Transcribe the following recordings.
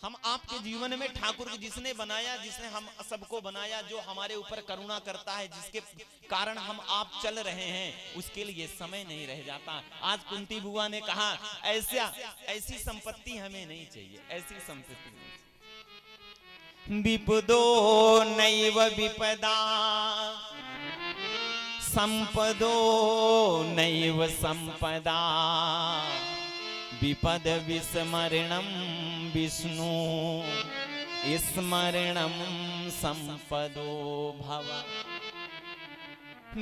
हम आपके जीवन में ठाकुर जिसने बनाया, जिसने हम सबको बनाया, जो हमारे ऊपर करुणा करता है, जिसके कारण हम आप चल रहे हैं, उसके लिए समय नहीं रह जाता। आज कुंती बुआ ने कहा ऐसी संपत्ति हमें नहीं चाहिए, ऐसी संपत्ति नहीं। विपदो नैव विपदा संपदो नैव संपदा विपद विस्मरणं विष्णु स्मरणं संपदो भव।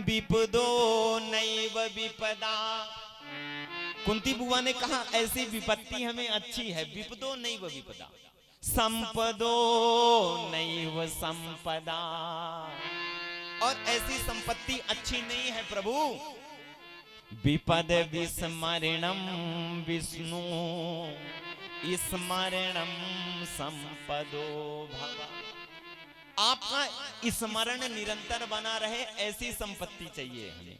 विपदो नैव विपदा, कुंती बुआ ने कहा ऐसी विपत्ति हमें अच्छी है। विपदो नैव विपदा संपदो नैव संपदा, और ऐसी संपत्ति अच्छी नहीं है प्रभु। विपद विस्मरणं विष्णु स्मरणं संपदो भव। आपका स्मरण निरंतर बना रहे, ऐसी संपत्ति चाहिए हमें।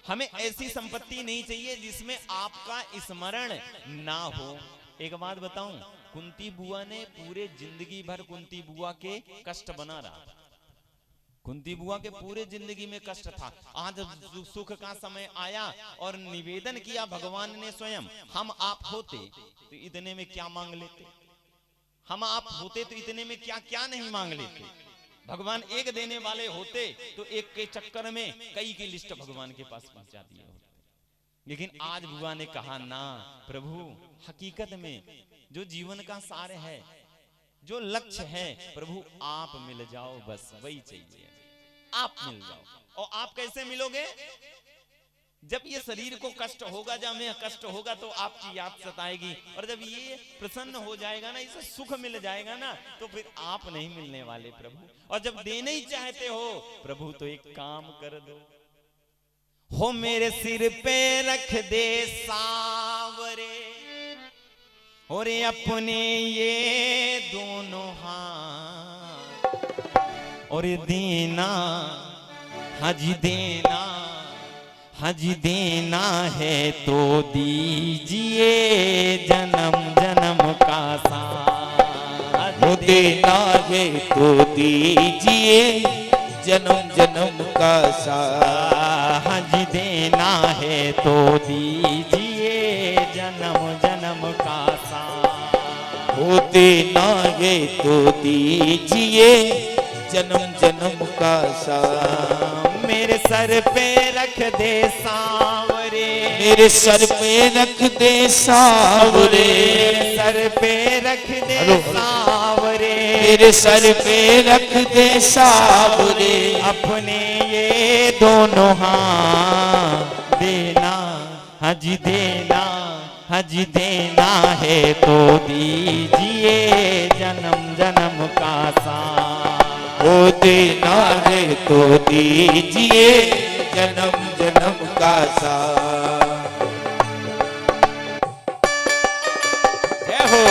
हमें ऐसी संपत्ति नहीं चाहिए जिसमें आपका स्मरण ना हो। एक बात बताऊं, कुंती बुआ ने पूरे जिंदगी भर कुंती बुआ के कष्ट बना रहा। कुंती बुआ के पूरे जिंदगी में कष्ट था। आज सुख का समय आया और निवेदन किया भगवान ने स्वयं, हम आप होते तो इतने में क्या मांग लेते, हम आप होते तो इतने में क्या क्या नहीं मांग लेते। भगवान एक देने वाले होते तो एक के चक्कर में कई की लिस्ट भगवान के पास पहुंचा दिए होते। लेकिन आज बुआ ने कहा ना प्रभु, हकीकत में जो जीवन का सार है, जो लक्ष्य है, प्रभु आप मिल जाओ, बस वही चाहिए। आप मिल जाओ। और आप कैसे मिलोगे? जब ये शरीर को कष्ट होगा, जब हमें कष्ट होगा तो आपकी याद सताएगी, और जब ये प्रसन्न हो जाएगा ना, इसे सुख मिल जाएगा ना, तो फिर आप नहीं मिलने वाले प्रभु। और जब देने ही चाहते हो प्रभु, तो एक काम कर दो, हो मेरे सिर पे रख दे सावरे, और अपने ये दोनों हाथ, और देना हज देना, हज देना है तो दीजिए जन्म जन्म का साथ। हज देना है तो दीजिए जन्म जन्म का साथ। हज देना है तो दीजिए जन्म जन्म का साथ। हो देना है तो दीजिए जन्म जन्म का साथ। मेरे सर पे रख दे सावरे, मेरे सर पे रख दे सावरे, मेरे सर पे रख दे सावरे, मेरे सर पे रख दे सावरे। अपने ये दोनों हाथ देना हज देना, हज देना है तो दीजिए जन्म जन्म का साथ। हो देना है तो दीजिए जन्म जन्म का साथ। जय हो।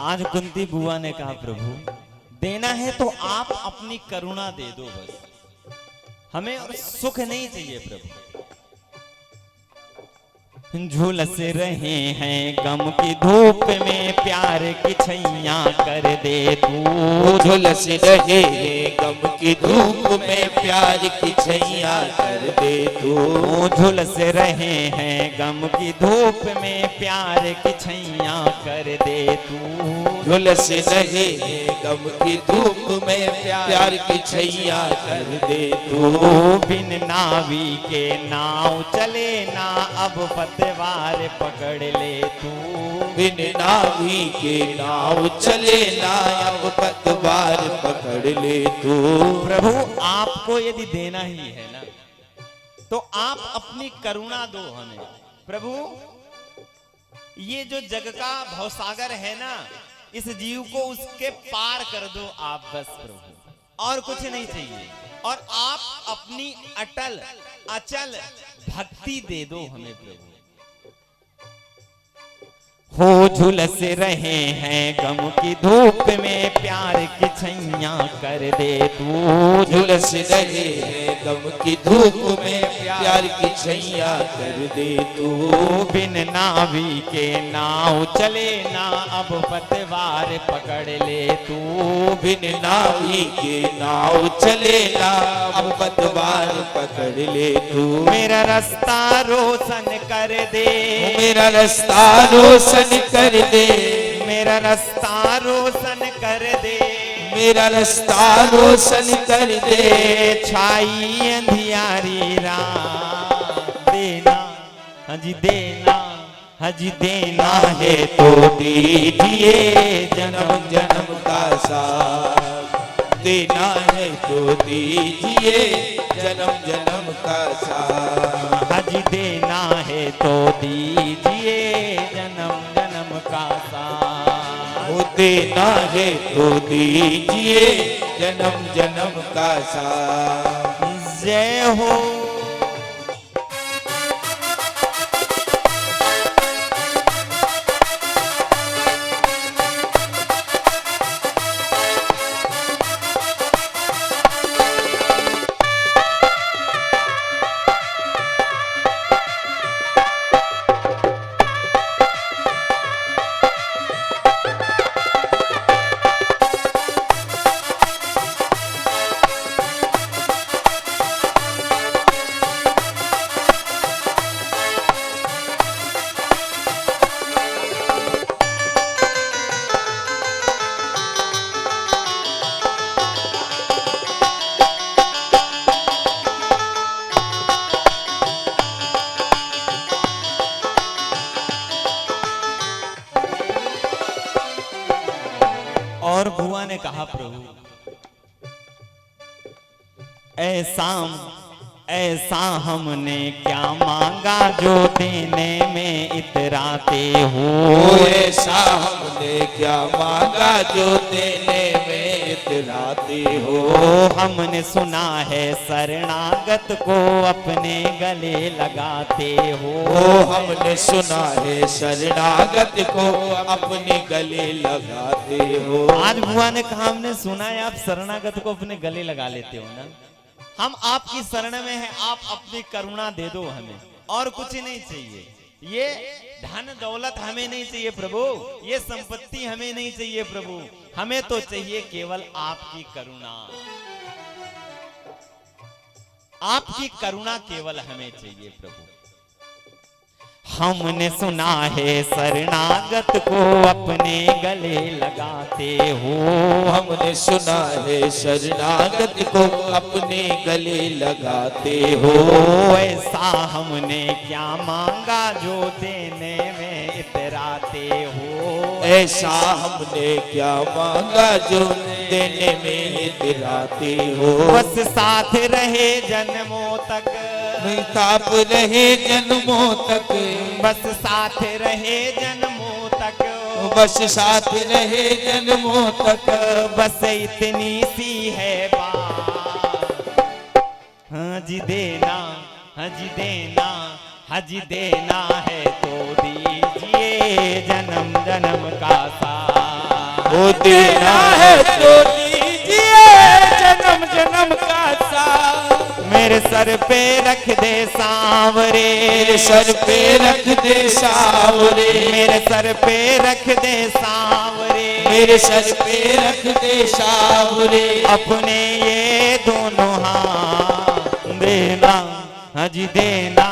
आज कुंती बुआ ने कहा प्रभु देना है तो आप अपनी करुणा दे दो, बस हमें और सुख नहीं चाहिए प्रभु। झुलस रहे हैं गम की धूप में, प्यार की छैया कर दे तू। झुलस रहे हैं गम की धूप में, प्यार की छैया कर दे तू। झुलस रहे हैं गम की धूप में, प्यार की छैया कर दे तू। झुलस रहे गम की धूप में प्यार की छैया कर दे तू। बिन नावी के नाव चले ना, अब पतवार पकड़ ले तू। बिन नावी के नाव चले ना, अब पतवार पकड़ ले तू। प्रभु आपको यदि देना ही है ना, तो आप अपनी करुणा दो हमें। प्रभु ये जो जग का भवसागर है ना, इस जीव को उसके पार कर दो आप बस प्रभु, और कुछ नहीं चाहिए। और आप अपनी अटल अचल भक्ति दे दो हमें प्रभु। हो झुलस रहे हैं गम की धूप में, प्यार की छैया कर दे तू। झुलस रहे हैं गम की धूप में प्यार की छैया कर दे तू। बिन नावी के नाव चले ना, अब पतवार पकड़ ले तू। बिन नावी के नाव चले ना, अब पतवार पकड़ ले तू। मेरा रास्ता रोशन कर दे, मेरा रास्ता रोशन कर दे। मेरा रास्ता रोशन कर दे, मेरा रास्ता रोशन कर दे। छाई अंधियारी रात देना, हजी देना, हजी देना है तो दीजिए जन्म जन्म का साथ देना है तो दीजिए जन्म जन्म का साथ। हजी देना है तो दीजिए जन्म जन्म का साथ। वो देना है तो दीजिए जन्म जन्म का साथ। जय हो और बुआ ने कहा प्रभु ऐसा हमने क्या मांगा जो देने में इतराते हो। ऐसा हमने क्या मांगा जो देने में इतराते हो। हमने सुना है शरणागत को अपने गले लगाते हो। हमने सुना है शरणागत को अपने गले लगाते हो। आज बुआ ने कहा हमने सुना है आप शरणागत को अपने गले लगा लेते हो ना। हम आपकी शरण में हैं, आप अपनी करुणा दे दो हमें, और कुछ नहीं चाहिए। ये धन दौलत हमें नहीं चाहिए प्रभु, ये संपत्ति हमें नहीं चाहिए प्रभु, हमें तो चाहिए केवल आपकी करुणा। आपकी करुणा केवल हमें चाहिए प्रभु। हमने सुना है शरणागत को अपने गले लगाते हो। हमने सुना है शरणागत को अपने गले लगाते हो। ऐसा हमने क्या मांगा जो देने में इतराते हो। ऐसा हमने क्या मांगा जो देने में इतराते हो। बस साथ रहे जन्मों तक, ताप रहे जन्मों तक। बस साथ रहे जन्मों तक, बस साथ रहे जन्मों तक। बस इतनी सी है बात, हाँ जी देना, हाँ जी देना, हाँ जी देना है तो दीजिए जन्म जन्म का साथ। वो देना है तो दीजिए जन्म जन्म का साथ। मेरे सर पे रख दे सांवरे, मेरे सर पे रख दे सांवरे। मेरे सर पे रख दे सांवरे, मेरे सर पे रख दे सांवरे। अपने ये दोनों हाथ देना, हजी देना,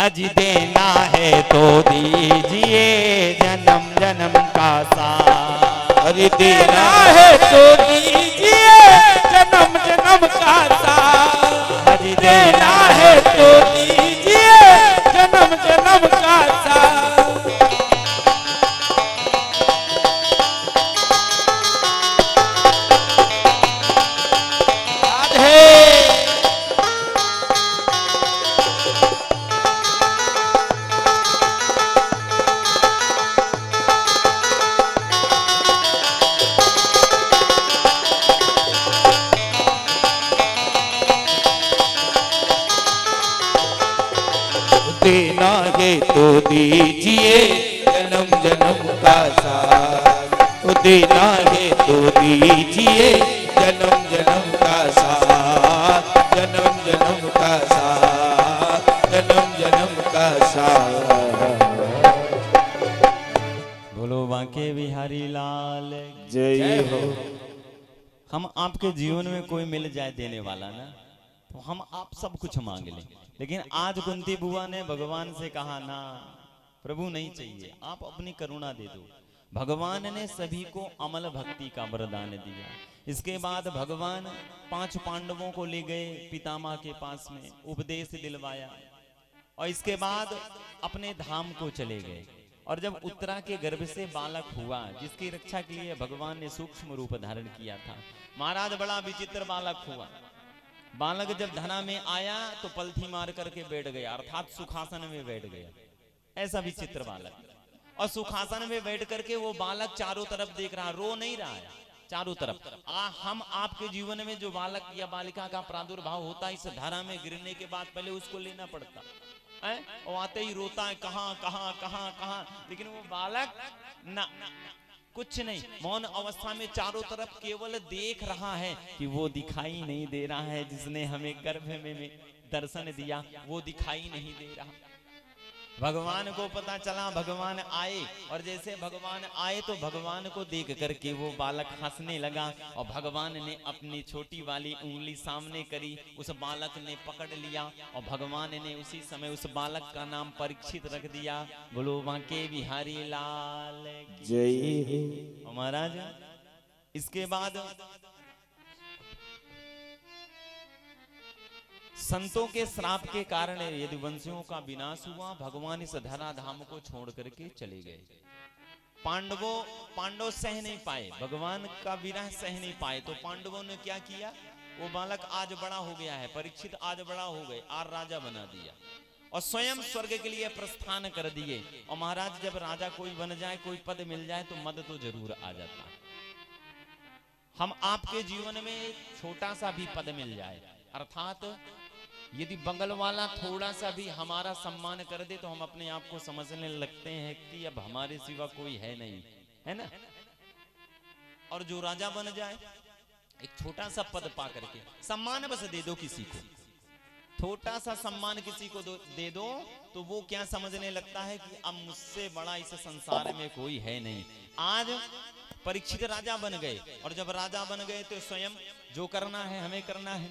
हजी देना है तो दीजिए जन्म जन्म का साथ। अरे देना है तो दीजिए जन्म जन्म का साथ, अरे देना है तो दीजिए जन्म जन्म का साथ। देना है तो दीजिए जन्म जन्म का साथ, वो देना है तो दीजिए जन्म जन्म का साथ, जन्म जन्म का साथ, जन्म जन्म का साथ। बोलो बांके बिहारी लाल जय हो। हम आपके जीवन में कोई मिल जाए देने वाला ना, तो हम आप सब कुछ मांग लें, लेकिन आज कुंती बुआ ने भगवान से कहा ना प्रभु नहीं चाहिए, आप अपनी करुणा दे दो। भगवान ने सभी को अमल भक्ति का वरदान दिया। इसके बाद भगवान 5 पांडवों को ले गए पितामह के पास में, उपदेश दिलवाया और इसके बाद अपने धाम को चले गए। और जब उत्तरा के गर्भ से बालक हुआ जिसकी रक्षा के लिए भगवान ने सूक्ष्म रूप धारण किया था, महाराज बड़ा विचित्र बालक हुआ। बालक जब धना में आया तो पलथी मार करके बैठ गया, अर्थात सुखासन में बैठ गया। ऐसा विचित्र बालक, और सुखासन में बैठ करके वो बालक चारों तरफ देख रहा, रो नहीं रहा है, चारों तरफ। हम आपके जीवन में जो बालक या बालिका का प्रादुर्भाव होता है, इस धारा में गिरने के बाद पहले उसको लेना पड़ता है, वो आते ही रोता है कहां कहां कहां कहां, लेकिन वो बालक ना कुछ नहीं, मौन अवस्था में चारों तरफ केवल देख रहा है कि वो दिखाई नहीं दे रहा है, जिसने हमें गर्भ में दर्शन दिया वो दिखाई नहीं दे रहा। भगवान को पता चला, भगवान आए, और जैसे भगवान आए तो भगवान को देख करके वो बालक हंसने लगा, और भगवान ने अपनी छोटी वाली उंगली सामने करी, उस बालक ने पकड़ लिया, और भगवान ने उसी समय उस बालक का नाम परीक्षित रख दिया। बोलो बांके बिहारी लाल जय हो। महाराज इसके बाद संतों के श्राप के कारण यदि वंशियों का विनाश हुआ, भगवान इस धरा धाम को छोड़ करके चले गए। पांडव सह नहीं पाए, भगवान का विरह सह नहीं पाए, तो पांडवों ने क्या किया, वो बालक आज बड़ा हो गया है, परीक्षित आज बड़ा हो गए, आर राजा बना दिया और स्वयं स्वर्ग के लिए प्रस्थान कर दिए। और महाराज जब राजा कोई बन जाए, कोई पद मिल जाए तो मद तो जरूर आ जाता है। हम आपके जीवन में छोटा सा भी पद मिल जाए, अर्थात यदि बगल वाला थोड़ा सा भी हमारा सम्मान कर दे तो हम अपने आप को समझने लगते हैं कि अब हमारे सिवा कोई है नहीं, है ना। और जो राजा बन जाए, एक छोटा सा पद पा करके सम्मान बस दे दो किसी को, छोटा सा सम्मान किसी को दे दो तो वो क्या समझने लगता है कि अब मुझसे बड़ा इस संसार में कोई है नहीं। आज परीक्षित राजा बन गए, और जब राजा बन गए तो स्वयं जो करना है हमें करना है।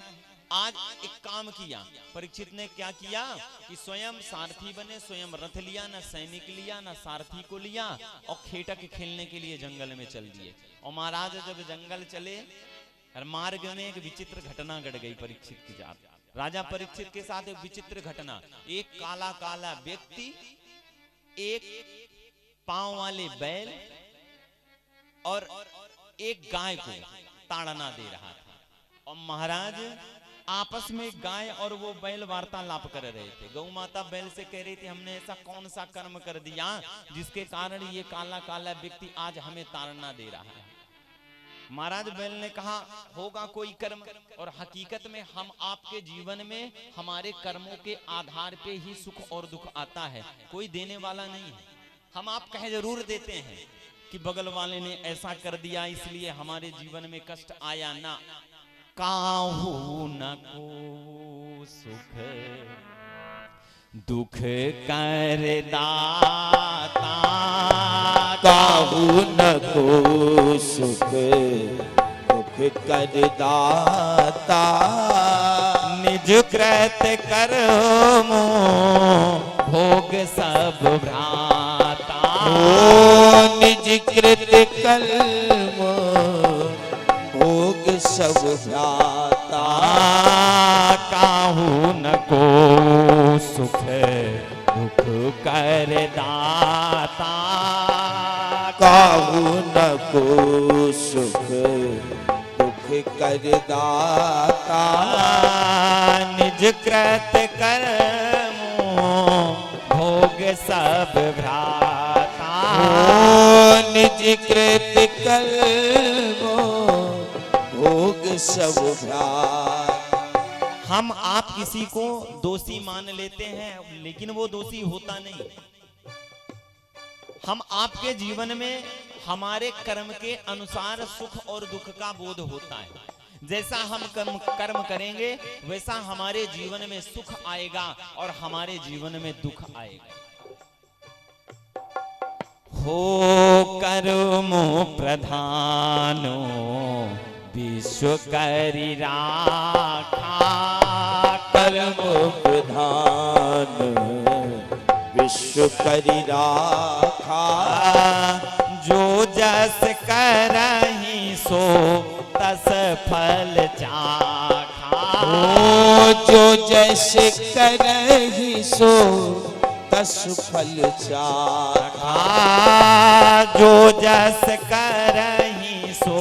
आज एक काम किया परीक्षित ने, क्या किया कि स्वयं सारथी बने, स्वयं रथ लिया, ना सैनिक लिया ना सारथी को लिया, और खेटक खेलने के लिए जंगल में चल दिए। और महाराज जब जंगल चले, मार्ग में एक विचित्र घटना घट गई परीक्षित के साथ। राजा परीक्षित के साथ एक विचित्र घटना, एक काला काला व्यक्ति एक पांव वाले बैल और एक गाय को ताड़ना दे रहा था। और महाराज आपस में गाय और वो बैल वार्तालाप कर रहे थे। गौ माता बैल से कह रही थी, हमने ऐसा कौन सा कर्म कर दिया जिसके कारण ये काला काला व्यक्ति आज हमें ताड़ना दे रहा है। महाराज बैल ने कहा, होगा कोई कर्म, और हकीकत में हम आपके जीवन में हमारे कर्मों के आधार पे ही सुख और दुख आता है, कोई देने वाला नहीं है। हम आप कह जरूर देते हैं कि बगल वाले ने ऐसा कर दिया इसलिए हमारे जीवन में कष्ट आया, ना। काहू न को सुख दुख कर दाता, काहू न को सुख दुख कर दाता, निज कृत कर्मो भोग सब भ्राता, निज कृत कर्म सब भ्राता। काहू न को सुख दुख कर दाता। काहू न को सुख दुख कर दाता। निज कृत कर्मों भोग सब भ्राता। निज कृत कर्मो भोग सब भ्राता। हम आप किसी को दोषी मान लेते हैं, लेकिन वो दोषी होता नहीं। हम आपके जीवन में हमारे कर्म के अनुसार सुख और दुख का बोध होता है। जैसा हम कर्म करेंगे वैसा हमारे जीवन में सुख आएगा और हमारे जीवन में दुख आएगा। हो कर्मो प्रधानो विश्व करि राखा। कर्म प्रधान विश्व करि राखा। जो जस करहि सो तस फल चाखा। जो जैसे करहि सो तस फल चाखा। जो जस करहि सो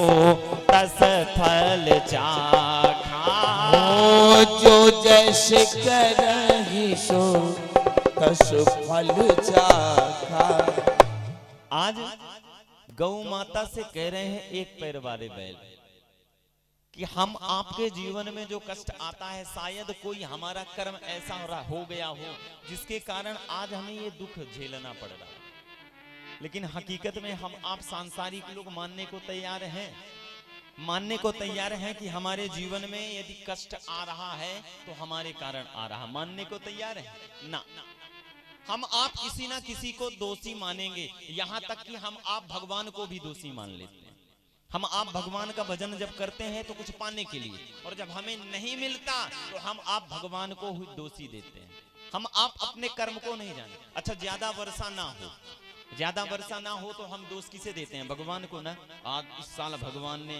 तस फल चाखा। जो जैसे करहि सो तस फल चाखा। आज गौ माता से कह रहे हैं एक पैर वाले बैल कि हम आपके जीवन में जो कष्ट आता है, शायद कोई हमारा कर्म ऐसा हो गया हो जिसके कारण आज हमें ये दुख झेलना पड़ रहा है। लेकिन हकीकत में हम आप सांसारिक लोग मानने को तैयार हैं, मानने को तैयार हैं कि हमारे जीवन में यदि कष्ट आ रहा है तो हमारे कारण आ रहा। मानने को तैयार है ना? हम आप किसी ना किसी को दोषी मानेंगे, यहां तक कि हम आप भगवान को भी दोषी मान लेते हैं। हम आप भगवान का भजन जब करते हैं तो कुछ पाने के लिए, और जब हमें नहीं मिलता तो हम आप भगवान को ही दोषी देते हैं। हम आप अपने कर्म को नहीं जाने। अच्छा, ज्यादा वर्षा ना हो, ज्यादा वर्षा ना हो तो हम दोष किसे देते हैं? भगवान को ना। आज इस साल भगवान ने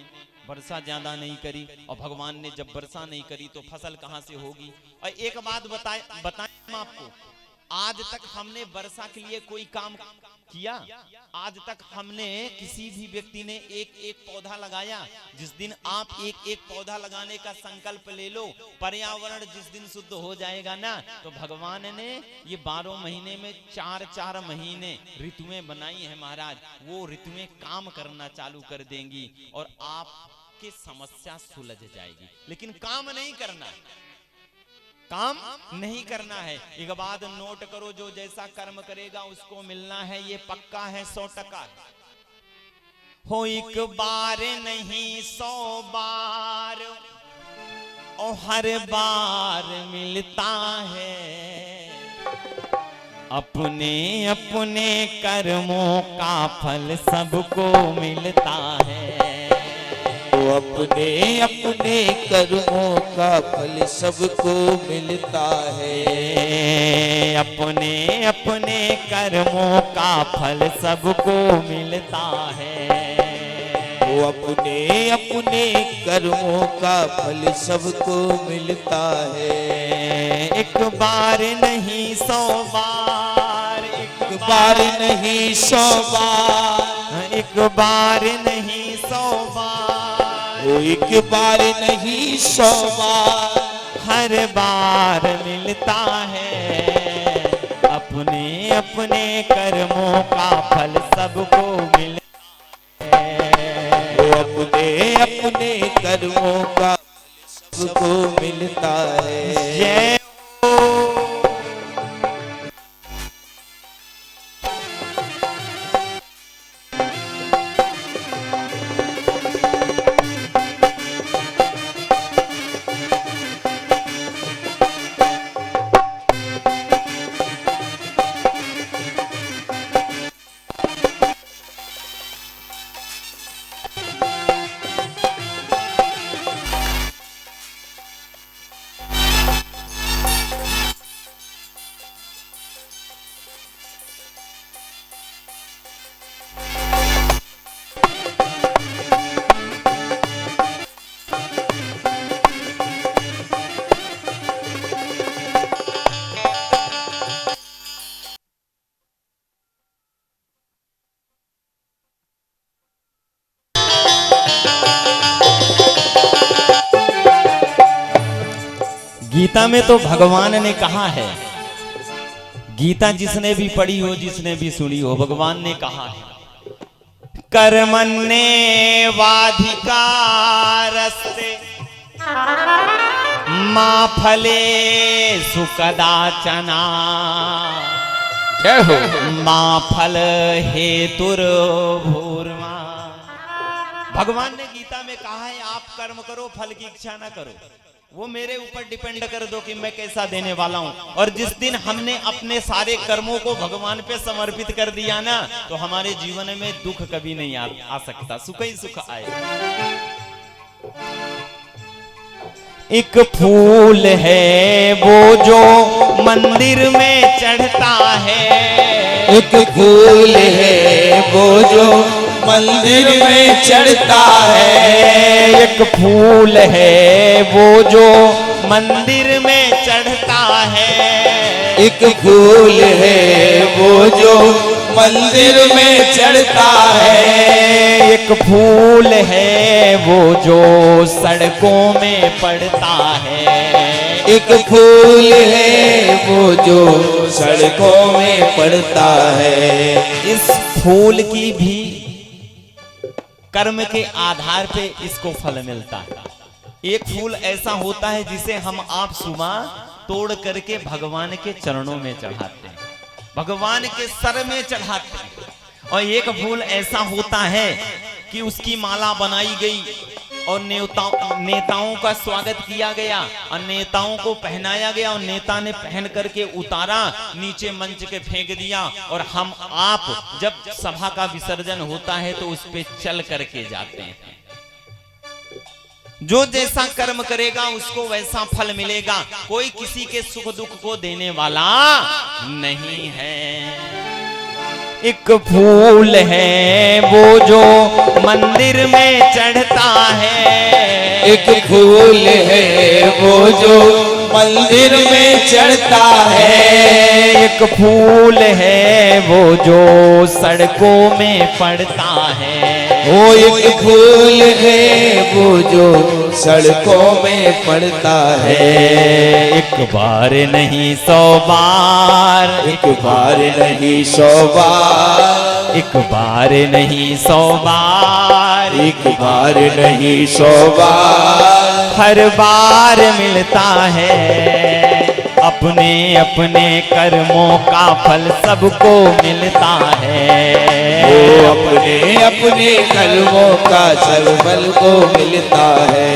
वर्षा ज्यादा नहीं करी, और भगवान ने जब वर्षा नहीं करी तो फसल कहां से होगी? और एक बात बताएं हम आपको, आज तक हमने वर्षा के लिए कोई काम किया? आज तक हमने किसी भी व्यक्ति ने एक एक पौधा लगाया? जिस दिन आप एक एक पौधा लगाने का संकल्प ले लो, पर्यावरण जिस दिन शुद्ध हो जाएगा ना, तो भगवान ने ये 12 महीने में 4-4 महीने ऋतुएं बनाई है महाराज। वो ऋतुएं काम करना चालू कर देंगी और आपकी समस्या सुलझ जाएगी। लेकिन काम नहीं करना, काम नहीं करना है। एक बात नोट करो, जो जैसा कर्म करेगा उसको मिलना है, ये पक्का है, 100%। हो एक बार नहीं 100 बार, और हर बार मिलता है। अपने अपने कर्मों का फल सबको मिलता है। अपने अपने कर्मों का फल सबको मिलता है। अपने अपने कर्मों का फल सबको मिलता है। वो अपने अपने कर्मों का फल सबको मिलता है। एक बार नहीं 100 बार, एक बार नहीं 100 बार, एक बार नहीं 100 बार, वो एक बार नहीं 100 बार, हर बार मिलता है। अपने अपने कर्मों का फल सबको मिलता है। वो अपने अपने कर्मों का फल सबको मिलता है। जय गीता में तो भगवान ने कहा है, गीता जिसने भी पढ़ी हो, जिसने भी सुनी हो, भगवान ने कहा है कर्मण्येवाधिकारस्ते मा फले सुकदाचना जय हो। मा फल हेतुर्भूर्मा। भगवान ने गीता में कहा है आप कर्म करो, फल की इच्छा ना करो, वो मेरे ऊपर डिपेंड कर दो कि मैं कैसा देने वाला हूं। और जिस दिन हमने अपने सारे कर्मों को भगवान पे समर्पित कर दिया ना, तो हमारे जीवन में दुख कभी नहीं आ सकता, सुख ही सुख आए। एक फूल है वो जो मंदिर में चढ़ता है, एक फूल है वो जो मंदिर में चढ़ता है, एक फूल है वो जो मंदिर में चढ़ता है, एक फूल है वो जो मंदिर में चढ़ता है, एक फूल है वो जो सड़कों में पड़ता है, एक फूल है वो जो सड़कों में पड़ता है। इस फूल की भी कर्म के आधार पे इसको फल मिलता है। एक फूल ऐसा होता है जिसे हम आप सुबह तोड़ करके भगवान के चरणों में चढ़ाते हैं, भगवान के सर में चढ़ाते हैं। और एक फूल ऐसा होता है कि उसकी माला बनाई गई और नेताओं का स्वागत किया गया और नेताओं को पहनाया गया और नेता ने पहन करके उतारा, नीचे मंच के फेंक दिया। और हम आप जब सभा का विसर्जन होता है तो उस पे चल करके जाते हैं। जो जैसा कर्म करेगा उसको वैसा फल मिलेगा। कोई किसी के सुख दुख को देने वाला नहीं है। एक फूल है वो जो मंदिर में चढ़ता है, एक फूल है वो जो मंदिर में चढ़ता है, एक फूल है वो जो सड़कों में पड़ता है, वो एक फूल है वो जो सड़कों में पड़ता है। एक बार नहीं 100 बार, एक बार नहीं 100 बार, एक बार नहीं 100 बार, एक बार नहीं 100 बार, हर बार मिलता है। अपने अपने कर्मों का फल सबको मिलता है। वो अपने अपने कर्मों का सब फल को मिलता है।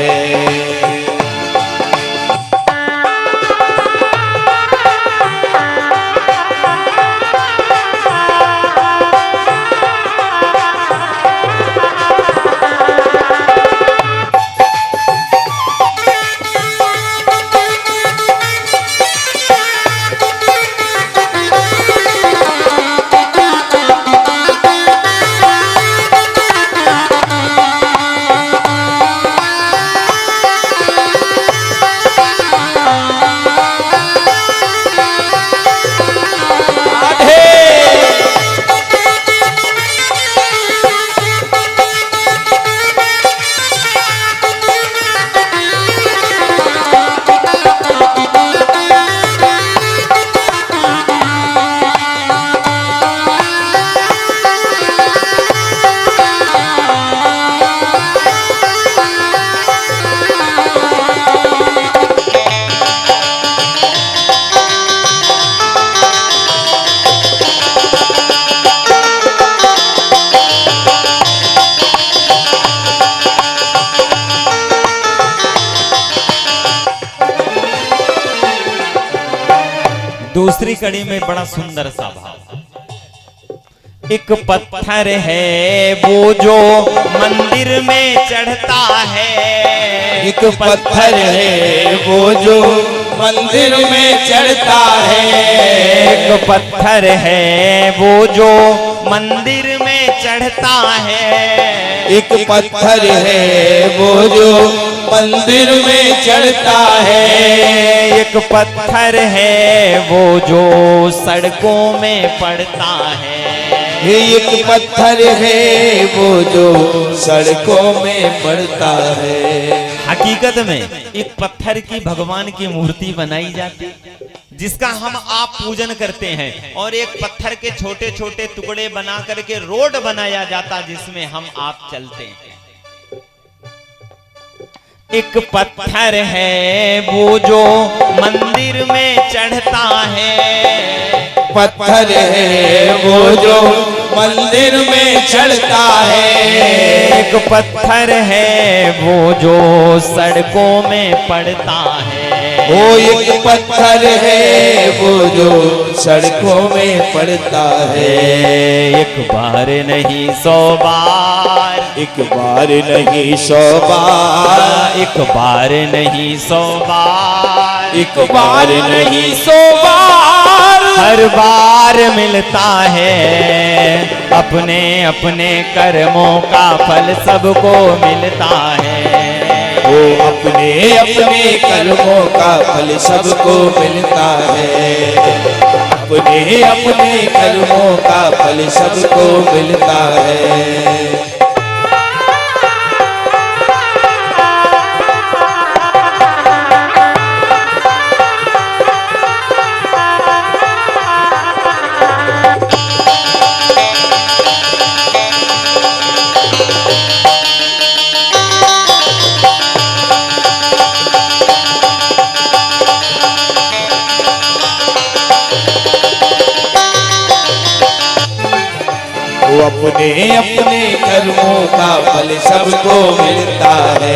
दूसरी कड़ी में बड़ा सुंदर सा भाव। एक पत्थर है वो जो मंदिर में चढ़ता है, एक पत्थर है वो जो मंदिर में चढ़ता है, एक पत्थर है वो जो मंदिर में चढ़ता है, एक पत्थर है वो जो मंदिर में चढ़ता है, एक पत्थर है वो जो सड़कों में पड़ता है, एक पत्थर है वो जो सड़कों में पड़ता है। हकीकत में एक पत्थर की भगवान की मूर्ति बनाई जाती जिसका हम आप पूजन करते हैं, और एक पत्थर के छोटे छोटे टुकड़े बना करके रोड बनाया जाता जिसमें हम आप चलते हैं। एक पत्थर है वो जो मंदिर में चढ़ता है, पत्थर है वो जो मंदिर में चढ़ता है। एक पत्थर है वो जो सड़कों में पड़ता है, वो एक पत्थर है वो जो सड़कों में पड़ता है। एक बार नहीं 100 बार, एक बार नहीं 100 बार, एक बार नहीं 100 बार, एक बार नहीं 100 बार, हर बार मिलता है अपने अपने कर्मों का फल सबको मिलता है। वो अपने अपने कर्मों का फल सबको मिलता है, अपने अपने कर्मों का फल सबको मिलता है। अपने अपने कर्मों का फल सबको मिलता है,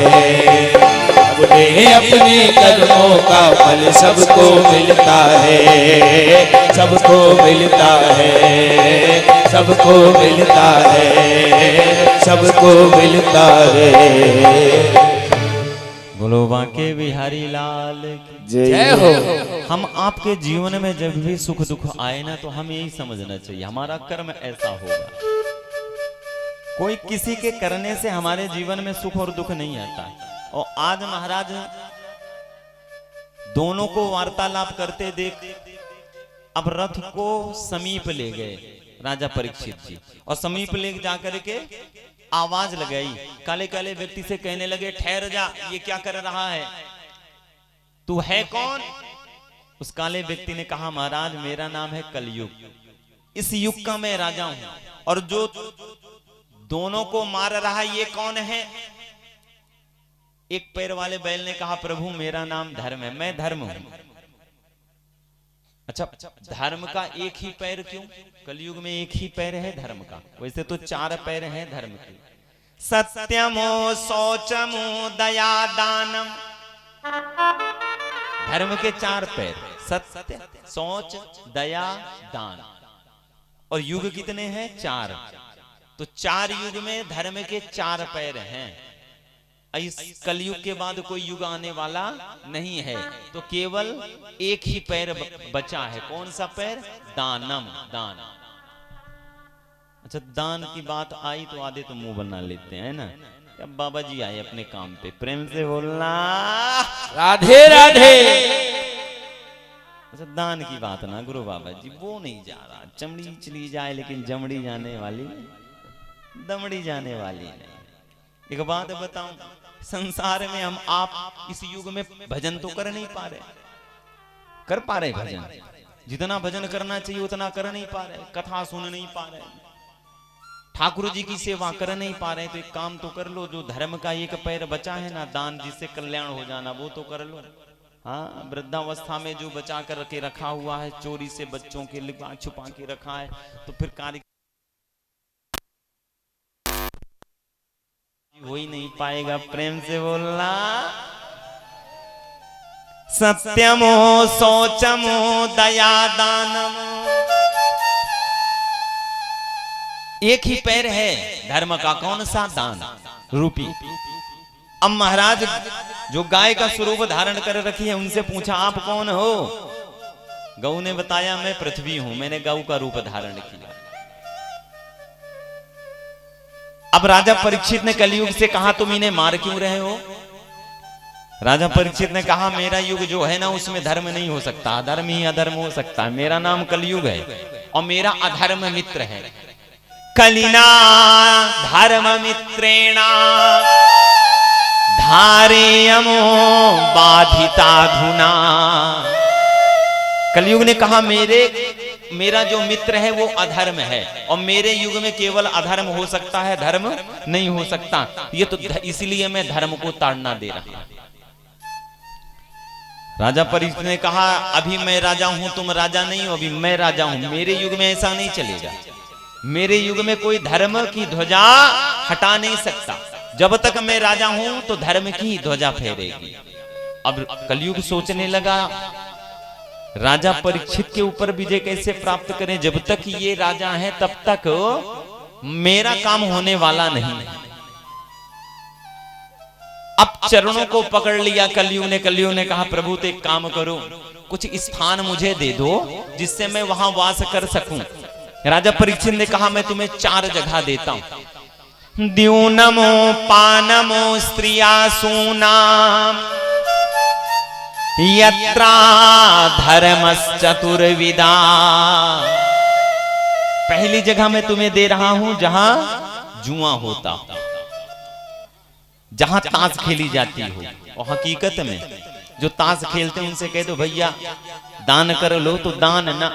अपने अपने कर्मों का फल सबको मिलता है, सबको मिलता है, सबको मिलता है, सबको मिलता है। बोलो बांके बिहारी लाल की जय हो। हम आपके जीवन में जब भी सुख दुख आए ना तो हमें यही समझना चाहिए हमारा कर्म ऐसा होगा। कोई किसी के करने से हमारे जीवन में सुख और दुख नहीं आता। और आज महाराज दोनों को वार्तालाप करते देख अब रथ को समीप ले गए राजा परीक्षित जी, और समीप ले जाकर के आवाज लगाई। काले काले व्यक्ति से कहने लगे, ठहर जा, ये क्या कर रहा है, तू है कौन? उस काले व्यक्ति ने कहा, महाराज मेरा नाम है कलयुग, इस युग का मैं राजा हूं, और जो दोनों को मार रहा ये कौन है? एक पैर वाले बैल ने कहा, प्रभु मेरा नाम धर्म है, मैं धर्म हूं। अच्छा, धर्म का एक ही पैर क्यों? कलयुग में एक ही पैर है धर्म का, वैसे तो 4 पैर हैं धर्म के। सत्यमो शौचमो दया दानम, धर्म के 4 पैर, सत्य, शौच, दया, दान। और युग कितने हैं? 4। तो 4 युग में धर्म के 4 पैर हैं। इस कलयुग के बाद कोई युग आने वाला नहीं है, तो केवल एक ही पैर बचा है। कौन सा पैर? दानम, दान। अच्छा, दान की बात आई तो आधे तो मुंह बना लेते हैं ना। अब बाबा जी आए अपने काम पे, प्रेम से बोलना राधे राधे। अच्छा, दान की बात ना गुरु बाबा जी, वो नहीं जा रहा। चमड़ी चली जाए लेकिन जमड़ी जाने वाली, दमड़ी जाने वाली नहीं। एक बात बताऊं, संसार में हम आप इस युग में भजन तो कर नहीं पा रहे, कर पा रहे भजन? जितना भजन करना चाहिए उतना कर नहीं पा रहे, कथा सुन नहीं पा रहे, ठाकुर जी की सेवा कर नहीं पा रहे। तो एक काम तो कर लो, जो धर्म का एक पैर बचा है ना, दान, जिससे कल्याण हो जाना, वो तो कर लो। हाँ, वृद्धावस्था में जो बचा कर के रखा हुआ है, चोरी से बच्चों के लिए छुपा के रखा है, तो फिर कार्य हो ही नहीं पाएगा। प्रेम से बोलना, सत्यमो शौचमो दया दानम। एक ही पैर है धर्म का, कौन सा? दान रूपी। अब महाराज जो गाय का स्वरूप धारण कर रखी है, उनसे पूछा, आप कौन हो? गऊ ने बताया, मैं पृथ्वी हूं, मैंने गऊ का रूप धारण किया। अब राजा परीक्षित ने कलयुग से कहा, तुम इन्हें मार क्यों रहे हो? राजा परीक्षित ने कहा, मेरा युग जो है ना, उसमें धर्म नहीं हो सकता, अधर्म ही अधर्म हो सकता है। मेरा नाम कलयुग है और मेरा अधर्म मित्र है। कलिना धर्म मित्रेणा, धारेयमो बाधिता धुना। कलयुग ने कहा मेरा जो मित्र है वो अधर्म है, और मेरे युग में केवल अधर्म हो सकता है, धर्म नहीं हो सकता। ये तो इसलिए मैं धर्म को ताड़ना दे रहा हूं। राजा परीक्षित ने कहा अभी मैं राजा हूं, तुम राजा नहीं हो, अभी मैं राजा हूं। मेरे युग में ऐसा नहीं चलेगा। मेरे युग में कोई धर्म की ध्वजा हटा नहीं सकता। जब तक मैं राजा हूं तो धर्म की ध्वजा फहरेगी। अब कलयुग सोचने लगा राजा परीक्षित के ऊपर विजय कैसे प्राप्त करें। जब तक ये राजा है तब तक मेरा काम होने वाला नहीं। अब चरणों को पकड़ लिया कलयुग ने कहा प्रभु तो एक काम करो, कुछ स्थान मुझे दे दो जिससे मैं वहां वास कर सकूं। राजा परीक्षित ने कहा मैं तुम्हें 4 जगह देता हूं। द्यूनमो पानमो स्त्रिया सूनाम यत्रा धर्मश्चतुर्विदा। पहली जगह मैं तुम्हें दे रहा हूं जहां जुआ होता, जहां ताश खेली जाती हो। और हकीकत में जो ताश खेलते हैं उनसे कह दो भैया दान कर लो, तो दान ना।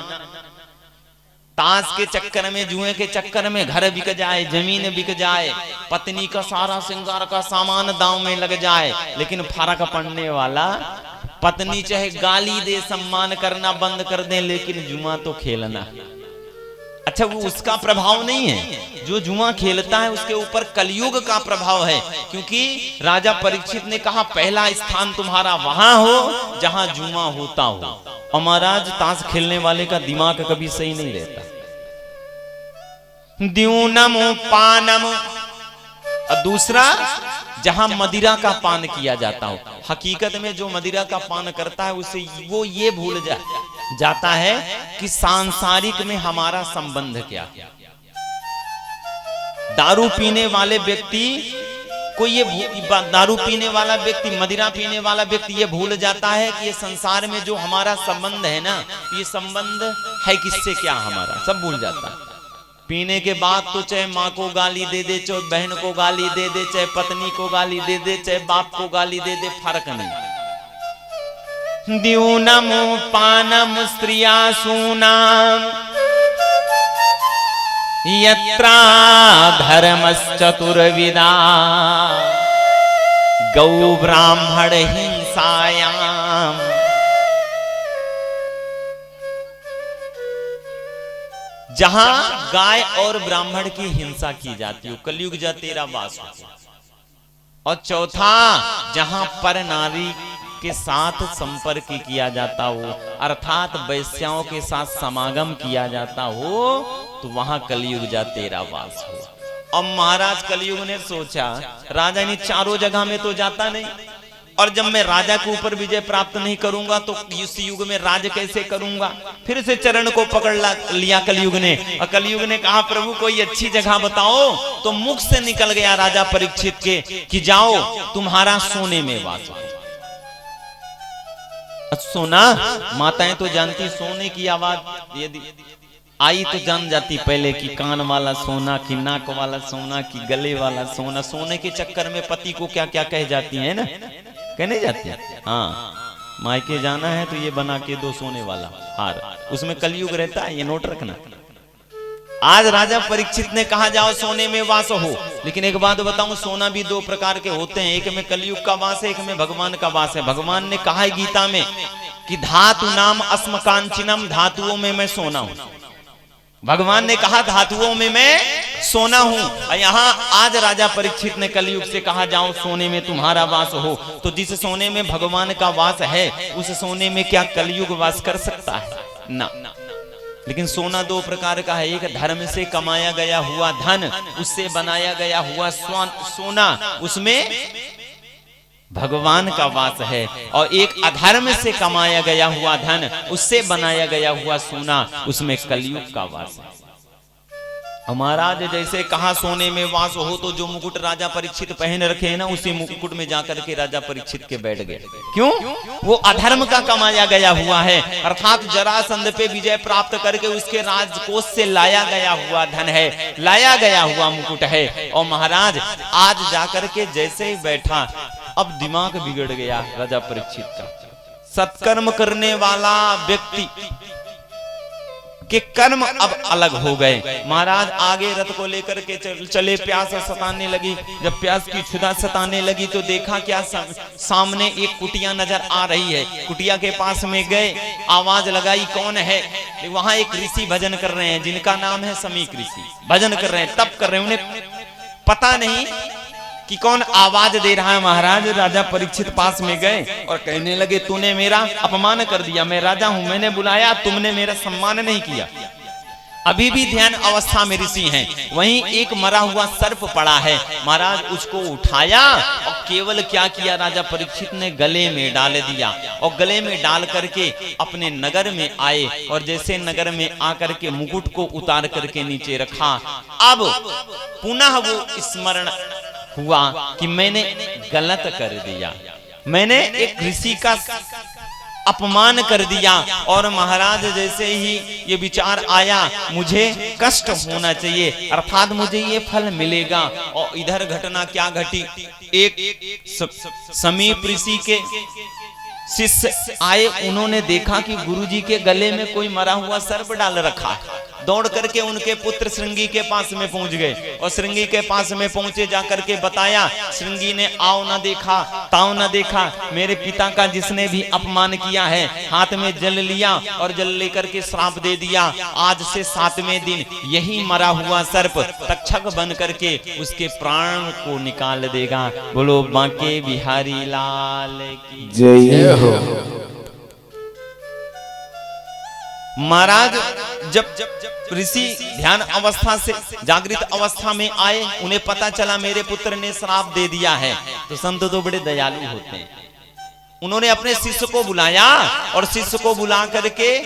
ताश के चक्कर में, जुए के चक्कर में घर बिक जाए, जमीन बिक जाए, पत्नी का सारा श्रृंगार का सामान दांव में लग जाए, लेकिन फर्क पड़ने वाला पत्नी चाहे गाली दे सम्मान करना बंद कर दे, लेकिन जुआ तो खेलना। अच्छा वो उसका प्रभाव नहीं है, जो जुआ खेलता है उसके ऊपर कलयुग का प्रभाव है। क्योंकि राजा परीक्षित ने कहा पहला स्थान तुम्हारा वहां हो जहां जुआ होता हो। और महाराज ताश खेलने वाले का दिमाग कभी सही नहीं रहता। द्यूनम पानम, और दूसरा जहां मदिरा का पान किया जाता हो। हकीकत में जो मदिरा का पान करता है उसे वो ये भूल जाता है कि सांसारिक में हमारा संबंध क्या है। दारू पीने वाले व्यक्ति को ये दारू पीने वाला व्यक्ति, मदिरा पीने वाला व्यक्ति ये भूल जाता है कि ये संसार में जो हमारा संबंध है ना, ये संबंध है किससे, क्या हमारा, सब भूल जाता है। पीने के बाद तो चाहे माँ को गाली दे दे, चाहे बहन को गाली दे दे, चाहे पत्नी को गाली दे दे, चाहे बाप को गाली दे दे, फर्क नहीं। द्यूनम पानम स्त्रिया सूनाम यत्रा धर्मश्चतुर्विदा गौ ब्राह्मण हिंसायाम। जहां गाय और ब्राह्मण की हिंसा की जाती हो, कलयुग जा तेरा वास हो। और चौथा जहां पर नारी के साथ संपर्क किया जाता हो, अर्थात वैश्याओं के साथ समागम किया जाता हो, तो वहां कलयुग जा तेरा वास हो। अब महाराज कलयुग ने सोचा राजा ने चारों जगह में तो जाता नहीं, और जब मैं राजा के ऊपर विजय प्राप्त नहीं करूंगा तो इस युग में राज कैसे करूंगा। फिर से चरण को पकड़ लिया कलयुग ने, और कलयुग ने कहा प्रभु कोई अच्छी जगह बताओ। तो मुख से निकल गया राजा परीक्षित के कि जाओ तुम्हारा सोने में वास हो। सोना, माताएं तो जानती सोने की आवाज यदि आई तो जान जाती पहले कि कान वाला सोना, कि नाक वाला सोना, कि गले वाला सोना। सोने के चक्कर में पति को क्या क्या कह जाती है ना, कहने जाती है। हाँ, मायके जाना है तो ये बना के दो सोने वाला हार, उसमें कलयुग रहता है, ये नोट रखना। आज राजा परीक्षित ने कहा जाओ सोने में वास हो। लेकिन एक बात बताऊं, सोना भी 2 प्रकार के होते हैं, एक में कलयुग का वास है, एक में भगवान का वास है। भगवान ने कहा है गीता में कि धातु नाम अस्म कांचनम, धातुओं में मैं सोना हूं। भगवान ने कहा धातुओं में मैं सोना हूं। और यहाँ आज राजा परीक्षित ने कलयुग से कहा जाओ सोने में तुम्हारा वास हो। तो जिस सोने में भगवान का वास है उस सोने में क्या कलयुग वास कर सकता है? ना। लेकिन सोना 2 प्रकार का है, एक धर्म से कमाया गया हुआ धन, उससे बनाया गया हुआ सोना, उसमें भगवान का वास है। और एक अधर्म से कमाया गया हुआ धन, उससे बनाया गया हुआ सोना, उसमें कलयुग का वास है। महाराज जैसे कहा सोने में वास हो, तो जो मुकुट राजा परीक्षित पहन रखे हैं ना, उसी मुकुट में जाकर के राजा परीक्षित के बैठ गए। क्यों? वो अधर्म का कमाया गया हुआ है, अर्थात जरासंध पे विजय प्राप्त करके उसके राजकोष से लाया गया हुआ धन है, लाया गया हुआ मुकुट है। और महाराज आज जाकर के जैसे ही बैठा, अब दिमाग बिगड़ गया राजा परीक्षित का। सत्कर्म करने वाला व्यक्ति के कर्म अब अलग हो गए। महाराज आगे रथ को लेकर के चले, प्यास सताने लगी। जब प्यास की क्षुधा सताने लगी तो देखा क्या सामने एक कुटिया नजर आ रही है। कुटिया के पास में गए, आवाज लगाई, कौन है? वहां एक ऋषि भजन कर रहे हैं जिनका नाम है समीक ऋषि। भजन कर रहे हैं, तप कर रहे हैं। उन्हें पता नहीं कि कौन आवाज दे रहा है। महाराज राजा परीक्षित पास में गए और कहने लगे, तूने मेरा अपमान कर दिया। मैं राजा हूं, मैंने बुलाया, तुमने मेरा सम्मान नहीं किया। अभी भी ध्यान अवस्था में ऋषि हैं। वहीं एक मरा हुआ सर्प पड़ा है। महाराज उसको उठाया और केवल क्या किया, राजा परीक्षित ने गले में डाल दिया और गले में डाल करके अपने नगर में आए और जैसे नगर में आकर के मुकुट को उतार करके नीचे रखा। अब पुनः वो स्मरण हुआ कि मैंने गलत कर दिया, मैंने एक ऋषि का अपमान कर दिया। और महाराज जैसे ही ये विचार आया, मुझे कष्ट होना चाहिए, अर्थात मुझे ये फल मिलेगा। और इधर घटना क्या घटी, एक समीप ऋषि के शिष्य आए, उन्होंने देखा कि गुरुजी के गले में कोई मरा हुआ सर्प डाल रखा है। दौड़ करके उनके पुत्र श्रृंगी के पास में पहुंच गए और श्रृंगी के पास में पहुंचे, जाकर के बताया। श्रृंगी ने आओ ना देखा, ताओ ना देखा, मेरे पिता का जिसने भी अपमान किया है, हाथ में जल लिया और जल लेकर के श्राप दे दिया। आज से 7वें दिन यही मरा हुआ सर्प तक्षक बन करके उसके प्राण को निकाल देगा। बोलो बांके बिहारी लाल की जय हो। महाराज जब ऋषि ध्यान अवस्था से जागृत अवस्था में आए, उन्हें पता चला मेरे पुत्र ने श्राप दे दिया है। तो संत तो बड़े दयालु होते हैं। उन्होंने अपने शिष्य को बुलाया और शिष्य को बुला करके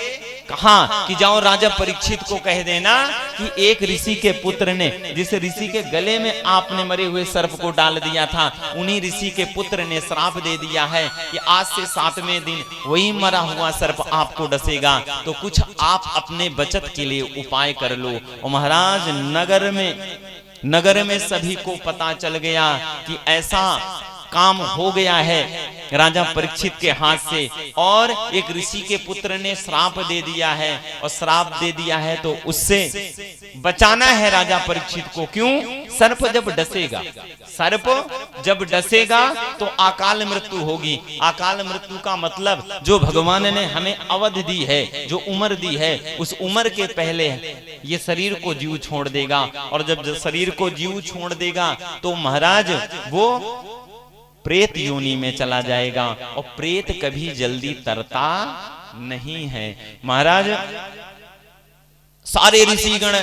कहा कि जाओ राजा परीक्षित को कह देना कि एक ऋषि के पुत्र ने, जिस ऋषि के गले में आपने मरे हुए सर्प को डाल दिया था, उन्हीं ऋषि के पुत्र ने श्राप दे दिया है कि आज से 7वें दिन वही मरा हुआ सर्प आपको डसेगा। तो कुछ आप अपने बचत के लिए उपाय कर लो। और महाराज नगर में सभी को पता चल गया कि ऐसा काम हो गया है राजा परीक्षित के हाथ से, और एक ऋषि के पुत्र ने श्राप दे दिया है। और श्राप दे दिया है तो उससे बचाना है राजा परीक्षित को। क्यों? सर्प जब डसेगा तो अकाल मृत्यु होगी। अकाल मृत्यु का मतलब जो भगवान ने हमें अवधि दी है, जो उम्र दी है, उस उम्र के पहले ये शरीर को जीव छोड़ देगा। और जब शरीर को जीव छोड़ देगा तो महाराज वो प्रेत योनि में चला जाएगा। और प्रेत कभी जल्दी तरता नहीं है। महाराज सारे ऋषिगण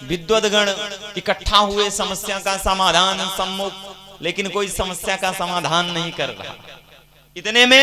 विद्वद्गण इकट्ठा हुए समस्या का समाधान सम्मुख, लेकिन कोई समस्या का समाधान नहीं कर रहा। इतने में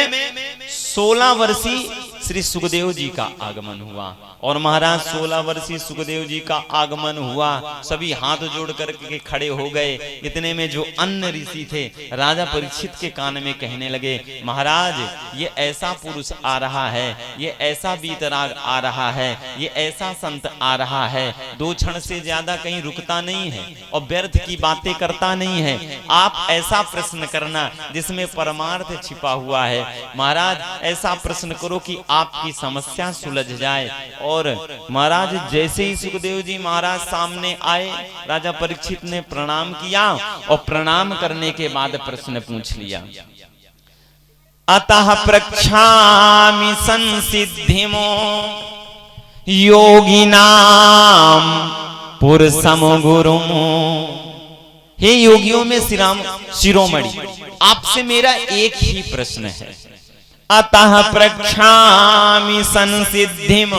16 वर्षीय श्री सुखदेव जी का आगमन हुआ। और महाराज 16 वर्षीय सुखदेव जी का आगमन हुआ, सभी हाथ जोड़ करके खड़े हो गए। इतने में जो अन्य ऋषि थे राजा परीक्षित के कान में कहने लगे, महाराज ये ऐसा पुरुष आ रहा है, ये ऐसा वीतराग आ रहा है, ये ऐसा संत आ रहा है, 2 क्षण से ज्यादा कहीं रुकता नहीं है और व्यर्थ की बातें करता नहीं है। आप ऐसा प्रश्न करना जिसमें परमार्थ छिपा हुआ है। महाराज ऐसा प्रश्न करो कि आपकी समस्या सुलझ जाए। और महाराज जैसे ही सुखदेव जी महाराज सामने आए, राजा परीक्षित ने प्रणाम किया और प्रणाम करने के बाद प्रश्न पूछ लिया। अतः प्रक्षामि संसिद्धिमो योगिनाम पुरुषम गुरुम। हे योगियों में शिरोमणि, आपसे मेरा एक ही प्रश्न है। अतः प्रक्षामि संसिद्धिम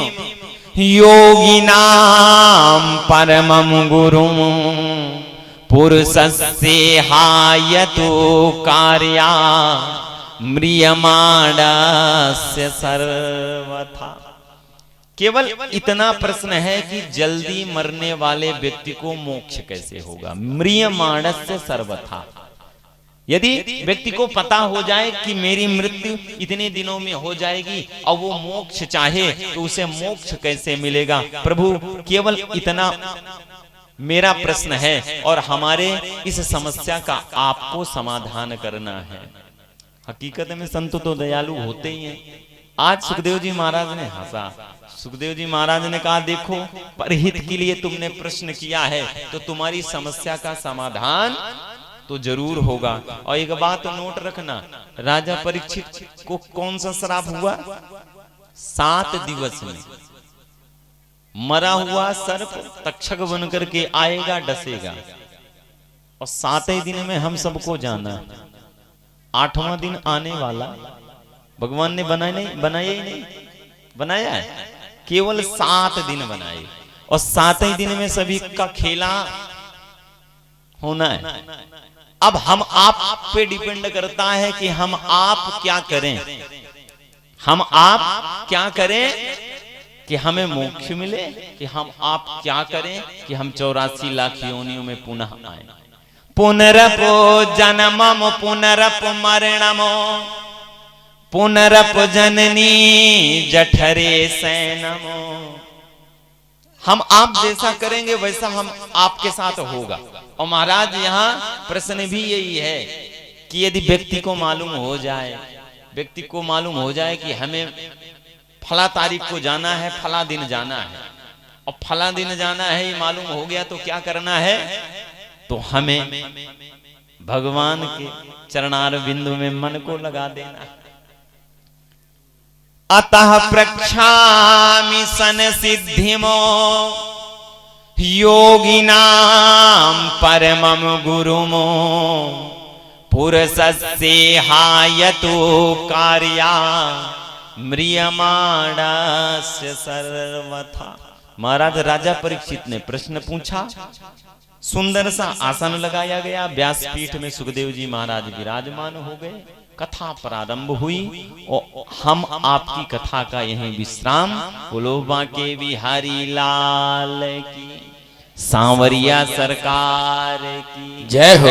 योगिनाम परमं गुरुम पुरुषस्य हायतो कार्या म्रियमाणस्य सर्वथा। केवल इतना प्रश्न है कि जल्दी मरने वाले व्यक्ति को मोक्ष कैसे होगा। म्रियमाणस्य सर्वथा, यदि व्यक्ति को पता हो जाए कि मेरी मृत्यु इतने दिनों में हो जाएगी और वो मोक्ष चाहे तो उसे मोक्ष कैसे मिलेगा। प्रभु केवल इतना मेरा प्रश्न है और हमारे इस समस्या का आपको समाधान करना है। हकीकत में संत तो दयालु होते ही हैं। आज सुखदेव जी महाराज ने हंसा। सुखदेव जी महाराज ने कहा, देखो परहित के लिए तुमने प्रश्न किया है तो तुम्हारी समस्या का समाधान तो जरूर होगा। और एक बात नोट रखना, राजा परीक्षित को कौन सा श्राप हुआ? 7 दिवस में मरा हुआ सर्प तक्षक बन करके आएगा, डसेगा। और 7 ही दिन में हम सबको जाना, 8वां दिन आने वाला भगवान ने बनाया ही नहीं, बनाया है केवल 7 दिन बनाए। और 7 ही दिन में सभी का खेला होना है। अब हम आप पे डिपेंड करता है कि हम आप क्या करें, हम आप क्या करें कि हमें मोक्ष मिले, कि हम आप क्या करें कि हम 84 लाख योनियों में पुनः आए। पुनरपो जन्मम पुनरप मरणमो पुनरप जननी जठरे सैनमो। हम आप जैसा करेंगे वैसा हम आपके साथ होगा। और महाराज यहाँ प्रश्न भी यही है कि यदि व्यक्ति को मालूम हो जाए कि हमें फला तारीख को जाना है, फला दिन जाना है, और फला दिन जाना है ये मालूम हो गया तो क्या करना है? तो हमें भगवान के चरणार बिंदु में मन को लगा देना है। अतः प्रक्षामि सन सिद्धिमो योगिनाम परमम गुरुमो पुरुषस्य हायतो कार्या म्रियमाणस्य सर्वथा। महाराज राजा परीक्षित ने प्रश्न पूछा, सुंदर सा आसन लगाया गया, व्यासपीठ में सुखदेव जी महाराज विराजमान हो गए, कथा प्रारंभ हुई और हम आपकी कथा का यही विश्राम। बोलो बांके बिहारी लाल की, सांवरिया सरकार की जय हो।